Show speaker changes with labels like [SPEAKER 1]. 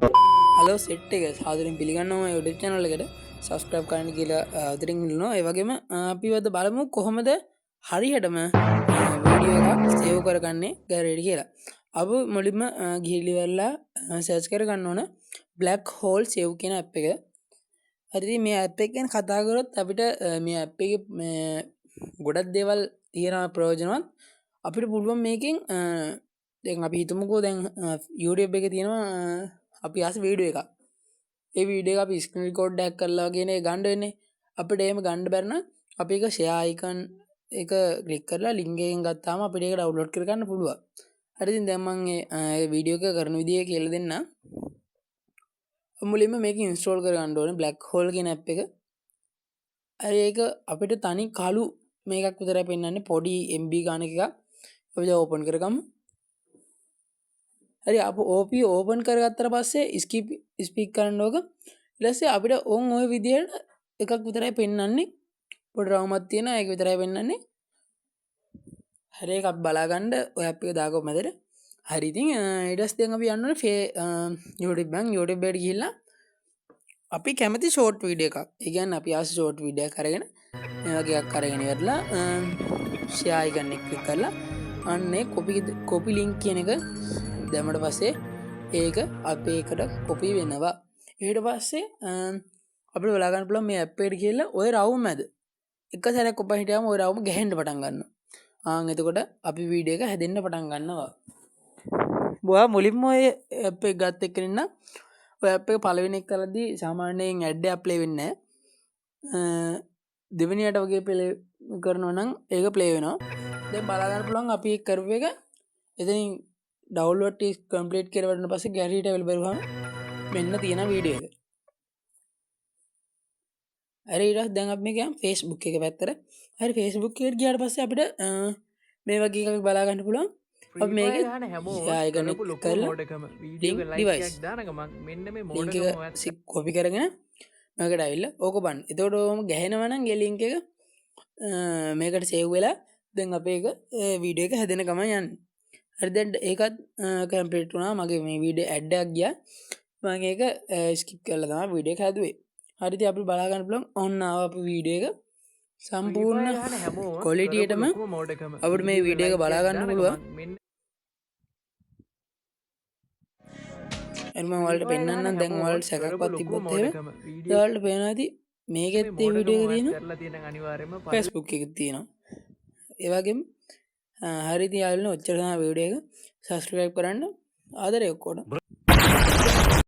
[SPEAKER 1] Hello set එක සාදරෙන් පිළිගන්නවා YouTube channel එකට subscribe කරන්න කියලා අතරින් ඉල්ලනවා. ඒ වගේම අපි අද බලමු කොහොමද හරියටම වීඩියෝ එකක් සේව් කරගන්නේ ගැලරියට කියලා. අපි මුලින්ම ගිහිලිවලා සර්ච් කරගන්න ඕන black hole save කියන app එක. හරිද මේ app එක ගැන කතා කරොත් අපිට මේ app එකේ ගොඩක් දේවල් තියෙනවා ප්‍රයෝජනවත්. අපිට පුළුවන් මේකෙන් දැන් අපි හිතමුකෝ දැන් YouTube එකේ තියෙනවා අපි ආස වීඩියෝ එකක්. ඒ වීඩියෝ එක අපි ස්ක්‍රීන් රෙකෝඩ් එකක් කරලා වගේනේ ගන්න වෙන්නේ. අපිට එහෙම ගන්න බැරි නම් අපි ඒක share icon එක ක්ලික් කරලා link එකෙන් ගත්තාම අපිට ඒක download කරගන්න පුළුවන්. හරි ඉතින් දැන් මම මේ වීඩියෝ එක කරන විදිය කියලා දෙන්නම්. මුලින්ම මේක install කරගන්න ඕනේ black hole කියන app එක. හරි ඒක අපිට තනි කළු මේකක් විතරයි පෙන්වන්නේ පොඩි MB ගානක එකක්. අපි දැන් open කරගමු. හරි අප OP ඕපන් කරගත්තට පස්සේ ස්කිප් ස්පීක් කරන්න ඕක. ඊට පස්සේ අපිට ඕන් ওই විදියට එකක් විතරයි පෙන්වන්නේ. පොඩි රවුමක් තියෙනවා ඒක විතරයි පෙන්වන්නේ. හරි ඒක අපි බලා ගන්න ඔය ඇප් එක දාගමු මැදට. හරි ඉතින් ඊට පස්සේ දැන් අපි යන්න ඕනේ YouTube එකෙන් YouTube එකට ගිහිල්ලා අපි කැමති ෂෝට් වීඩියෝ එකක්. ඒ කියන්නේ අපි ආස ෂෝට් වීඩියෝ එකක් අරගෙන මේ වගේ එකක් අරගෙන ඉවරලා share icon එක ක්ලික් කරලා අන්නේ copy link කියන එක දැම්මට පස්සේ ඒක අපේ එකට කොපි වෙනවා. ඊට පස්සේ අපිට බලා ගන්න පුළුවන් මේ ඇප් එකට ගිහලා ওই රවුම මැද එක සැරයක් කොපා හිටියාම ওই රවුම ගැහෙන්න පටන් ගන්නවා. එතකොට අපි වීඩියෝ එක හැදෙන්න පටන් ගන්නවා. ඔයා මුලින්ම ඔය ඇප් එක ගත්ත එක්කෙනෙක් නම් ඔය ඇප් එක පළවෙනි එක කරද්දී සාමාන්‍යයෙන් ඇඩ් එකක් ප්ලේ වෙන්නේ නැහැ. දෙවෙනියට වගේ ප්ලේ කරනවා නම් ඒක ප්ලේ වෙනවා. දැන් බලා ගන්න පුළුවන් අපි ඒක කරපු එක එතනින් ඩවුන්ලෝඩ් is complete කියලා වටන පස්සේ ගැලරියට available වුණාම මෙන්න තියෙන වීඩියෝ එක. හරි ඊට පස්සේ දැන් අපි මේක යම් Facebook එක පැත්තට. හරි Facebook එකට ගියාට පස්සේ අපිට මේ වගේ එකක් බලා ගන්න පුළුවන්. අපි මේක icon එක කරලා link device දාන ගමන් මෙන්න මේ මෝඩ් එක copy කරගෙන මේකට ඇවිල්ලා ඕක බලන්න. එතකොට ඔහොම ගැහෙනවා නම් ඒ link එක මේකට save වෙලා දැන් අපේ එක වීඩියෝ එක හැදෙන ගමන් යන්නේ. හරි දැන් ඒකත් කම්ප්ලීට් වුණා. මගේ මේ වීඩියෝ ඇඩ් එකක් ගියා. මම ඒක ස්කිප් කරලා තමයි වීඩියෝ එක හැදුවේ. හරි ඉතින් අපිට බලා ගන්න පුළුවන් ඔන්න ආව අපේ වීඩියෝ එක සම්පූර්ණ ක්වොලිටි එකටම අපිට මේ වීඩියෝ එක බලා ගන්න පුළුවන්. මම ඔයාලට පෙන්නන්නම් දැන් ඔයාලට සැකක්වත් තිබ්බොත් එහෙම ඔයාලට පේනවා ඇති මේකෙත් මේ වීඩියෝ එක තියෙනවා Facebook එකෙත් තියෙනවා. ඒ වගේම හරි ඉතින් යාළුවනේ ඔච්චර තමයි වීඩියෝ එක. subscribe කරන්න ආදරේ ඔක්කොටම.